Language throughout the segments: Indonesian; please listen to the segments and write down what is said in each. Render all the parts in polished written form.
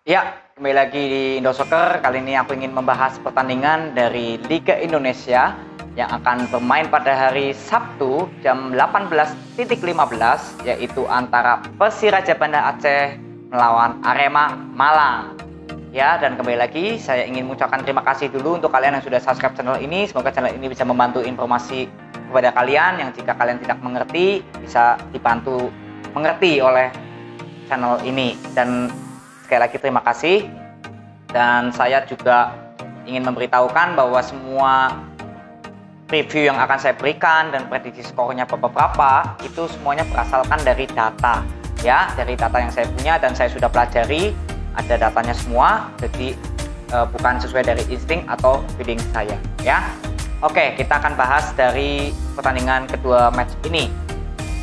Ya, kembali lagi di Indosoccer. Kali ini aku ingin membahas pertandingan dari Liga Indonesia yang akan bermain pada hari Sabtu jam 18.15, yaitu antara Persiraja Banda Aceh melawan Arema Malang. Ya, dan kembali lagi saya ingin mengucapkan terima kasih dulu untuk kalian yang sudah subscribe channel ini. Semoga channel ini bisa membantu informasi kepada kalian yang jika kalian tidak mengerti bisa dibantu mengerti oleh channel ini. Dan sekali lagi terima kasih, dan saya juga ingin memberitahukan bahwa semua review yang akan saya berikan dan prediksi skornya beberapa itu semuanya berasalkan dari data, ya, dari data yang saya punya dan saya sudah pelajari, ada datanya semua, jadi bukan sesuai dari insting atau feeling saya, ya. Oke, kita akan bahas dari pertandingan kedua match ini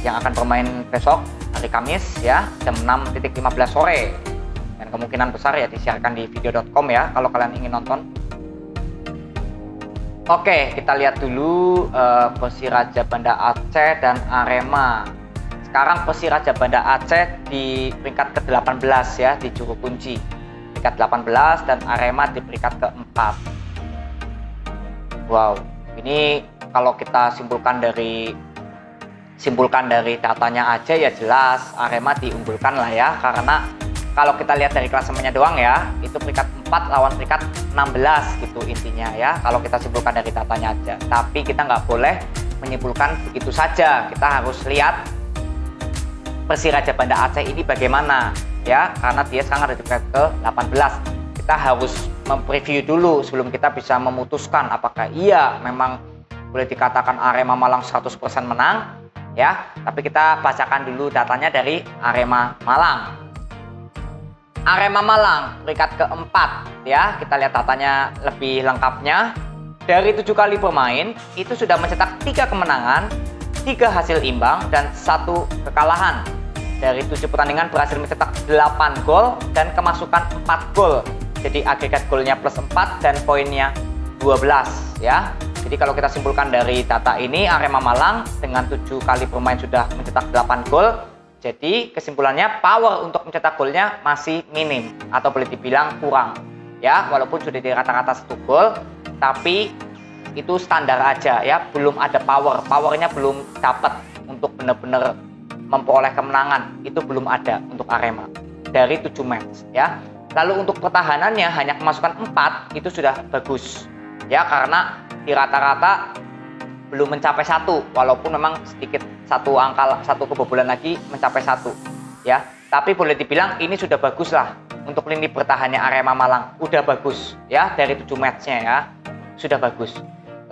yang akan bermain besok hari Kamis, ya, jam 6.15 sore. Dan kemungkinan besar ya disiarkan di video.com ya kalau kalian ingin nonton. Oke, kita lihat dulu Persiraja Banda Aceh dan Arema. Sekarang Persiraja Banda Aceh di peringkat ke-18 ya, di juru kunci peringkat 18, dan Arema di peringkat ke-4. Wow, ini kalau kita simpulkan dari datanya aja ya jelas Arema diunggulkan lah ya, karena kalau kita lihat dari klasemennya doang ya, itu peringkat 4 lawan peringkat 16 gitu intinya ya, kalau kita simpulkan dari datanya aja. Tapi kita nggak boleh menyimpulkan begitu saja, kita harus lihat Persiraja Banda Aceh ini bagaimana ya, karena dia sekarang ada di peringkat ke-18. Kita harus mempreview dulu sebelum kita bisa memutuskan apakah iya memang boleh dikatakan Arema Malang 100% menang ya. Tapi kita bacakan dulu datanya dari Arema Malang. Arema Malang peringkat ke-4 ya, kita lihat datanya lebih lengkapnya. Dari 7 kali bermain itu sudah mencetak 3 kemenangan, 3 hasil imbang, dan 1 kekalahan. Dari 7 pertandingan berhasil mencetak 8 gol dan kemasukan 4 gol. Jadi agregat golnya plus 4 dan poinnya 12 ya. Jadi kalau kita simpulkan dari data ini, Arema Malang dengan 7 kali bermain sudah mencetak 8 gol. Jadi kesimpulannya power untuk mencetak golnya masih minim atau boleh dibilang kurang ya, walaupun sudah di rata-rata 1 gol, tapi itu standar aja ya, belum ada powernya belum dapat untuk benar-benar memperoleh kemenangan, itu belum ada untuk Arema dari 7 match ya. Lalu untuk pertahanannya hanya kemasukan 4, itu sudah bagus ya, karena di rata-rata belum mencapai 1, walaupun memang sedikit satu kebobolan lagi mencapai 1 ya, tapi boleh dibilang ini sudah bagus lah untuk lini bertahannya Arema Malang, udah bagus ya, dari 7 matchnya ya, sudah bagus.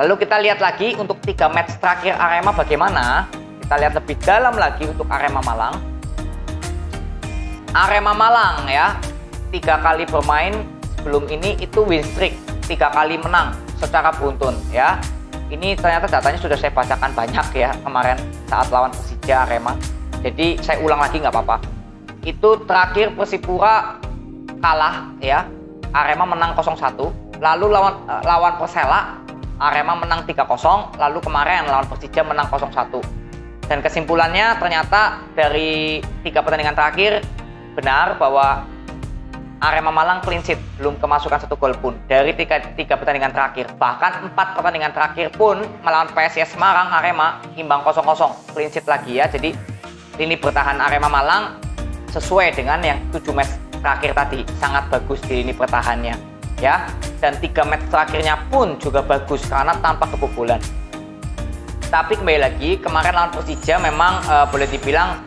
Lalu kita lihat lagi untuk 3 match terakhir Arema bagaimana, kita lihat lebih dalam lagi untuk Arema Malang. Arema Malang ya, 3 kali bermain sebelum ini itu win streak, 3 kali menang secara beruntun ya. Ini ternyata datanya sudah saya bacakan banyak ya kemarin saat lawan Persija Arema. Jadi saya ulang lagi nggak apa-apa. Itu terakhir Persipura kalah ya, Arema menang 0-1. Lalu lawan Persela Arema menang 3-0. Lalu kemarin lawan Persija menang 0-1. Dan kesimpulannya ternyata dari 3 pertandingan terakhir benar bahwa Arema Malang clean sheet, belum kemasukan 1 gol pun dari 3 pertandingan terakhir. Bahkan 4 pertandingan terakhir pun melawan PSIS Semarang Arema imbang 0-0, clean sheet lagi ya. Jadi lini bertahan Arema Malang sesuai dengan yang 7 match terakhir tadi, sangat bagus di lini pertahannya ya. Dan 3 match terakhirnya pun juga bagus karena tanpa kebobolan. Tapi kembali lagi, kemarin lawan Persija memang boleh dibilang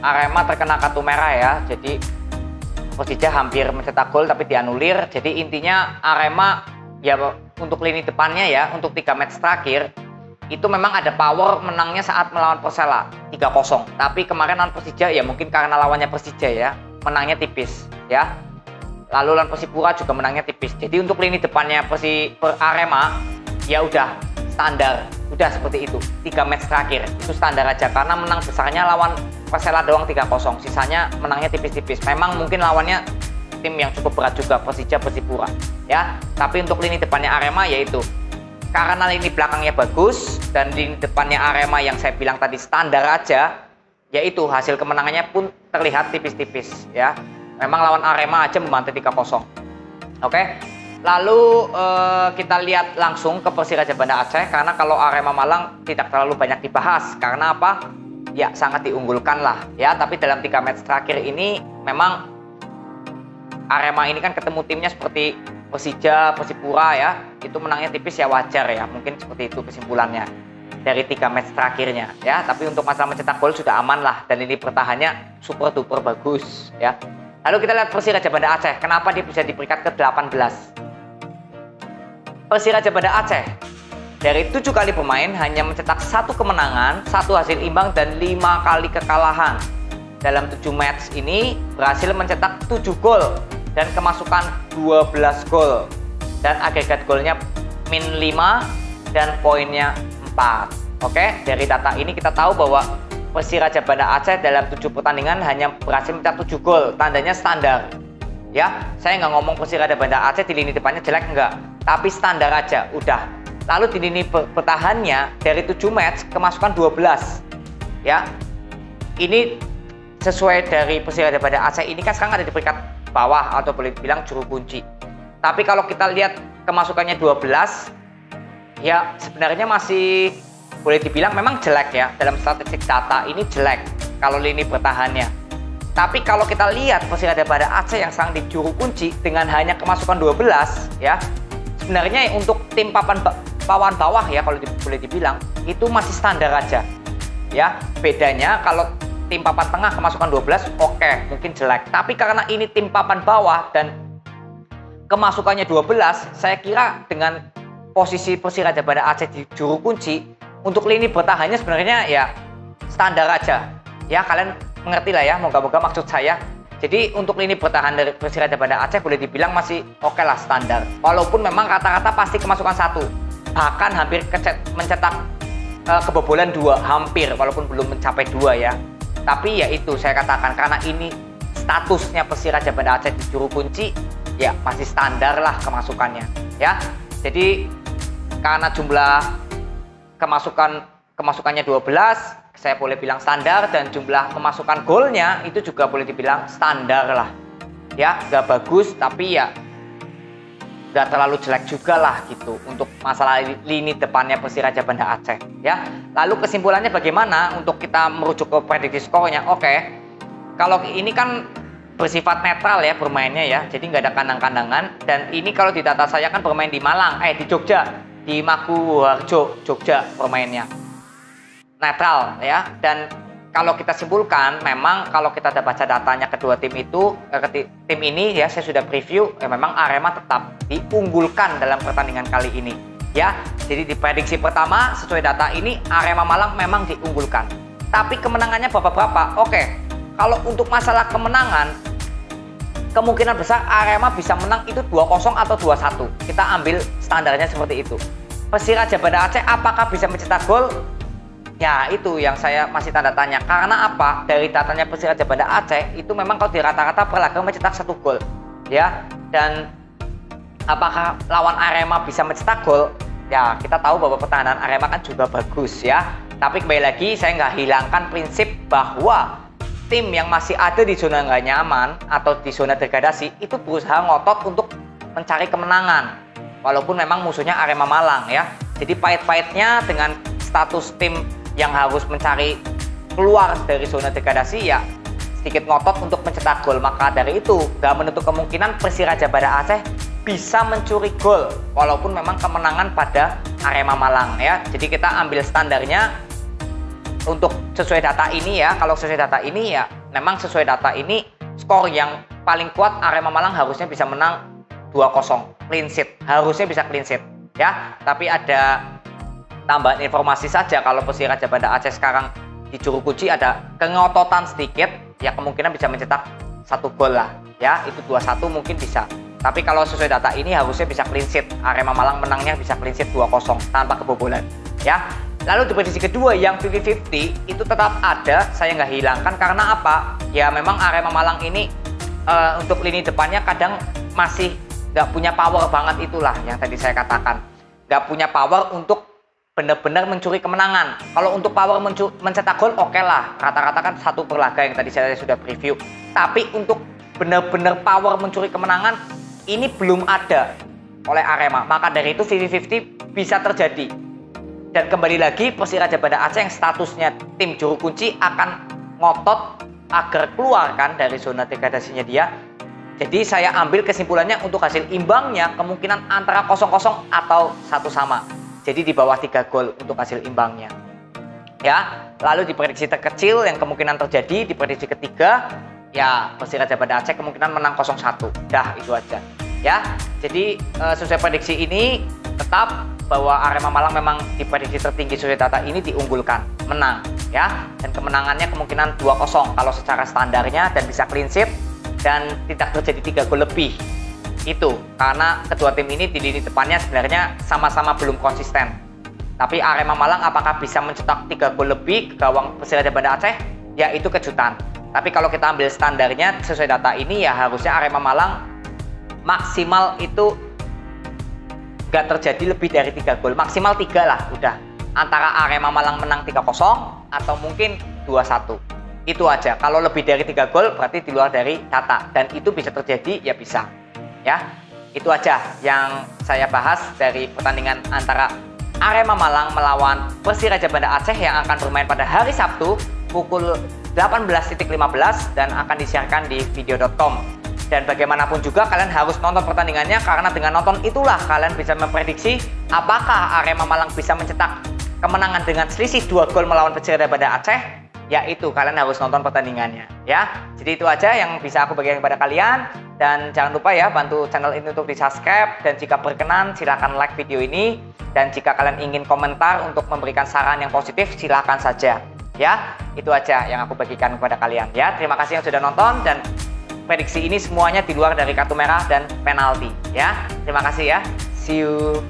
Arema terkena kartu merah ya. Jadi Persija hampir mencetak gol tapi dianulir. Jadi intinya Arema ya untuk lini depannya ya, untuk 3 match terakhir itu memang ada power menangnya saat melawan Persela 3-0. Tapi kemarin lawan Persija ya mungkin karena lawannya Persija ya, menangnya tipis ya. Lalu lawan Persipura juga menangnya tipis. Jadi untuk lini depannya Arema ya udah standar, udah seperti itu. 3 match terakhir itu standar aja, karena menang besarnya lawan Persela doang 3-0, sisanya menangnya tipis-tipis. Memang mungkin lawannya tim yang cukup berat juga, Persija, Persipura ya. Tapi untuk lini depannya Arema yaitu karena lini belakangnya bagus dan lini depannya Arema yang saya bilang tadi standar aja, yaitu hasil kemenangannya pun terlihat tipis-tipis ya. Memang lawan Arema aja membantai 3-0. Oke. Lalu kita lihat langsung ke Persiraja Banda Aceh, karena kalau Arema Malang tidak terlalu banyak dibahas. Karena apa? Ya sangat diunggulkan lah ya. Tapi dalam 3 match terakhir ini memang Arema ini kan ketemu timnya seperti Persija, Persipura ya. Itu menangnya tipis ya, wajar ya. Mungkin seperti itu kesimpulannya dari 3 match terakhirnya ya. Tapi untuk masalah mencetak gol sudah aman lah, dan ini bertahannya super duper bagus ya. Lalu kita lihat Persiraja Banda Aceh, kenapa dia bisa di peringkat ke-18. Persiraja Banda Aceh dari 7 kali bermain hanya mencetak 1 kemenangan, 1 hasil imbang, dan 5 kali kekalahan. Dalam 7 match ini berhasil mencetak 7 gol dan kemasukan 12 gol, dan agregat golnya -5 dan poinnya 4. Oke, dari data ini kita tahu bahwa Persiraja Banda Aceh dalam 7 pertandingan hanya berhasil mencetak 7 gol, tandanya standar. Ya, saya nggak ngomong Persiraja Banda Aceh di lini depannya jelek, enggak, tapi standar aja, udah. Lalu di lini pertahannya dari 7 match kemasukan 12. Ya, ini sesuai dari Persiraja Banda Aceh ini kan sekarang ada di peringkat bawah atau boleh dibilang juru kunci. Tapi kalau kita lihat kemasukannya 12, ya sebenarnya masih boleh dibilang memang jelek ya, dalam statistik data ini jelek kalau lini bertahannya. Tapi kalau kita lihat Persiraja Banda Aceh yang sekarang di juru kunci dengan hanya kemasukan 12 ya, sebenarnya untuk tim papan bawah ya kalau boleh dibilang itu masih standar aja ya. Bedanya kalau tim papan tengah kemasukan 12, oke, mungkin jelek. Tapi karena ini tim papan bawah dan kemasukannya 12, saya kira dengan posisi Persiraja Banda Aceh di juru kunci, untuk lini bertahannya sebenarnya ya standar aja ya. Kalian mengerti lah ya, moga-moga maksud saya. Jadi untuk lini bertahan dari Persiraja Banda Aceh boleh dibilang masih oke lah, standar. Walaupun memang rata-rata pasti kemasukan 1, bahkan hampir mencetak kebobolan 2, hampir, walaupun belum mencapai 2 ya. Tapi ya itu saya katakan, karena ini statusnya Persiraja Banda Aceh di juru kunci, ya masih standar lah kemasukannya ya. Jadi karena jumlah kemasukannya 12, saya boleh bilang standar, dan jumlah kemasukan golnya itu juga boleh dibilang standar lah ya. Gak bagus tapi ya gak terlalu jelek juga lah gitu untuk masalah lini depannya Persiraja Banda Aceh ya. Lalu kesimpulannya bagaimana untuk kita merujuk ke prediksi skornya? Oke, kalau ini kan bersifat netral ya bermainnya ya, jadi nggak ada kandang-kandangan. Dan ini kalau di data saya kan bermain di Malang, di Jogja, di Maguwoharjo, Jogja permainnya. Netral ya. Dan kalau kita simpulkan, memang kalau kita ada baca datanya kedua tim itu, tim ini ya saya sudah preview, memang Arema tetap diunggulkan dalam pertandingan kali ini ya. Jadi di prediksi pertama sesuai data ini Arema Malang memang diunggulkan. Tapi kemenangannya berapa? Oke. Kalau untuk masalah kemenangan, kemungkinan besar Arema bisa menang itu 2-0 atau 2-1. Kita ambil standarnya seperti itu. Persiraja Banda Aceh apakah bisa mencetak gol? Ya itu yang saya masih tanda tanya. Karena apa? Dari datanya Persiraja Banda Aceh itu memang kalau di rata-rata per laga mencetak 1 gol ya. Dan apakah lawan Arema bisa mencetak gol? Ya kita tahu bahwa pertahanan Arema kan juga bagus ya. Tapi kembali lagi saya nggak hilangkan prinsip bahwa tim yang masih ada di zona nggak nyaman atau di zona degradasi itu berusaha ngotot untuk mencari kemenangan, walaupun memang musuhnya Arema Malang ya. Jadi pahit-pahitnya dengan status tim yang harus mencari keluar dari zona degradasi ya sedikit ngotot untuk mencetak gol. Maka dari itu nggak menutup kemungkinan Persiraja Banda Aceh bisa mencuri gol walaupun memang kemenangan pada Arema Malang ya. Jadi kita ambil standarnya untuk sesuai data ini ya. Kalau sesuai data ini ya memang sesuai data ini skor yang paling kuat Arema Malang harusnya bisa menang 2-0 clean sheet, harusnya bisa clean sheet ya. Tapi ada tambahan informasi saja, kalau Persiraja Banda Aceh sekarang di juru kunci ada kengototan sedikit ya, kemungkinan bisa mencetak 1 gol lah ya, itu 2-1 mungkin bisa. Tapi kalau sesuai data ini harusnya bisa clean sheet, Arema Malang menangnya bisa clean sheet 2-0 tanpa kebobolan ya. Lalu di prediksi kedua yang 50-50 itu tetap ada, saya nggak hilangkan. Karena apa? Ya memang Arema Malang ini untuk lini depannya kadang masih nggak punya power banget, itulah yang tadi saya katakan. Nggak punya power untuk benar-benar mencuri kemenangan. Kalau untuk power mencetak gol oke lah, rata-rata kan 1 per laga yang tadi saya sudah preview. Tapi untuk benar-benar power mencuri kemenangan ini belum ada oleh Arema. Maka dari itu 50-50 bisa terjadi. Dan kembali lagi Persiraja Banda Aceh yang statusnya tim juru kunci akan ngotot agar keluar kan dari zona degradasinya dia. Jadi saya ambil kesimpulannya untuk hasil imbangnya kemungkinan antara 0-0 atau 1 sama. Jadi di bawah 3 gol untuk hasil imbangnya. Ya, lalu di prediksi terkecil yang kemungkinan terjadi di prediksi ketiga, ya Persiraja Banda Aceh kemungkinan menang 0-1. Dah itu aja. Ya, jadi sesuai prediksi ini tetap bahwa Arema Malang memang di prediksi tertinggi sesuai data ini diunggulkan, menang ya. Dan kemenangannya kemungkinan 2-0 kalau secara standarnya dan bisa clean sheet dan tidak terjadi 3 gol lebih. Itu karena kedua tim ini di lini depannya sebenarnya sama-sama belum konsisten. Tapi Arema Malang apakah bisa mencetak 3 gol lebih ke gawang Persiraja Banda Aceh? Ya itu kejutan. Tapi kalau kita ambil standarnya sesuai data ini ya harusnya Arema Malang maksimal itu gak terjadi lebih dari 3 gol, maksimal 3 lah udah. Antara Arema Malang menang 3-0 atau mungkin 2-1. Itu aja. Kalau lebih dari 3 gol berarti di luar dari data dan itu bisa terjadi ya bisa. Ya. Itu aja yang saya bahas dari pertandingan antara Arema Malang melawan Persiraja Banda Aceh yang akan bermain pada hari Sabtu pukul 18.15 dan akan disiarkan di video.com. Dan bagaimanapun juga kalian harus nonton pertandingannya karena dengan nonton itulah kalian bisa memprediksi apakah Arema Malang bisa mencetak kemenangan dengan selisih 2 gol melawan Persiraja Banda Aceh. Ya itu kalian harus nonton pertandingannya ya. Jadi itu aja yang bisa aku bagikan kepada kalian dan jangan lupa ya bantu channel ini untuk di subscribe dan jika berkenan silahkan like video ini dan jika kalian ingin komentar untuk memberikan saran yang positif silahkan saja ya. Itu aja yang aku bagikan kepada kalian ya. Terima kasih yang sudah nonton dan prediksi ini semuanya di luar dari kartu merah dan penalti ya. Terima kasih ya. See you.